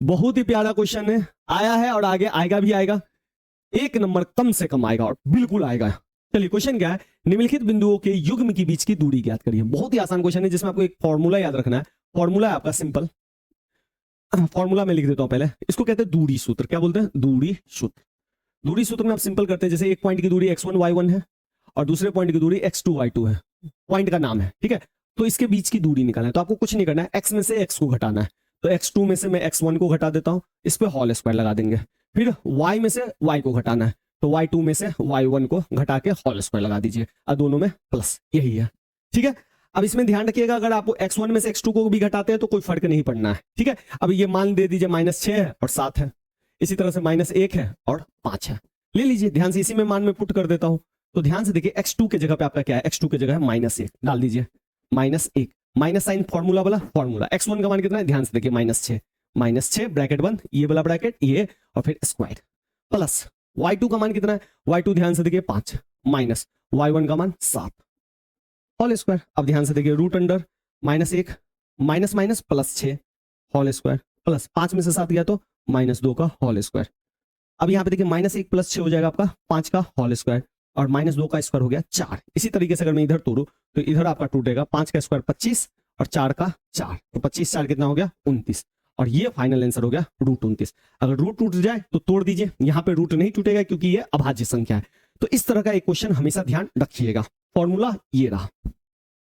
बहुत ही प्यारा क्वेश्चन है, आया है और आगे आएगा भी आएगा, 1 नंबर कम से कम आएगा और बिल्कुल आएगा। चलिए क्वेश्चन क्या है, निम्नलिखित बिंदुओं के युग्म के बीच की दूरी ज्ञात करिए। बहुत ही आसान क्वेश्चन है जिसमें आपको एक फॉर्मूला याद रखना है। फॉर्मूला है आपका सिंपल, फॉर्मूला में लिख देता हूं पहले। इसको कहते हैं दूरी सूत्र। क्या बोलते हैं? दूरी सूत्र। दूरी सूत्र में आप सिंपल करते हैं, जैसे एक पॉइंट की दूरी x1 y1 है और दूसरे पॉइंट की दूरी x2 y2 है, पॉइंट का नाम है, ठीक है। तो इसके बीच की दूरी निकालना है, तो आपको कुछ नहीं करना है, x में से x को घटाना है। तो x2 में से मैं x1 को घटा देता हूं, इस पे होल स्क्वायर लगा देंगे। फिर y में से y को घटाना है, तो y2 में से y1 को घटा के होल स्क्वायर लगा दीजिए, और दोनों में प्लस, यही है, ठीक है। अब इसमें ध्यान रखिएगा, अगर आप x1 में से x2 को भी घटाते हैं तो कोई फर्क नहीं पड़ना है, ठीक है। अब ये मान दे दीजिए -6 है और 7 है, इसी तरह से -1 है और 5 है, ले लीजिए ध्यान से, इसी में मान में पुट कर देता हूं। तो ध्यान से देखिए, x2 के जगह पे आपका क्या है, x2 के जगह है -1, डाल दीजिए -1, माइनस साइन फॉर्मूला वाला फॉर्मूला। x1 का मान कितना है, ध्यान से देखिए -6 ब्रैकेट बंद, ये वाला ब्रैकेट ये, और फिर स्क्वायर प्लस y2 का मान कितना है, y2 ध्यान से देखिए 5 माइनस y1 का मान 7 होल स्क्वायर। अब ध्यान से देखिए, root under -1 minus minus plus 6 whole square plus 5 में से 7 गया तो -2 का होल स्क्वायर। अब यहाँ पे देखिए -1 प्लस 6 हो जाएगा आपका 5 का होल स्क्वायर, और -2 का स्क्वायर हो गया 4। इसी तरीके से अगर मैं इधर तोड़ू तो इधर आपका टूटेगा 5 का स्क्वायर 25 और 4 का 4, तो 25 4 कितना हो गया 29, और ये फाइनल आंसर हो गया √29। अगर रूट टूट जाए तो तोड़ दीजिए, यहाँ पे रूट नहीं टूटेगा क्योंकि ये अभाज्य संख्या है। तो इस तरह का एक क्वेश्चन हमेशा ध्यान रखिएगा। फॉर्मूला ये रहा।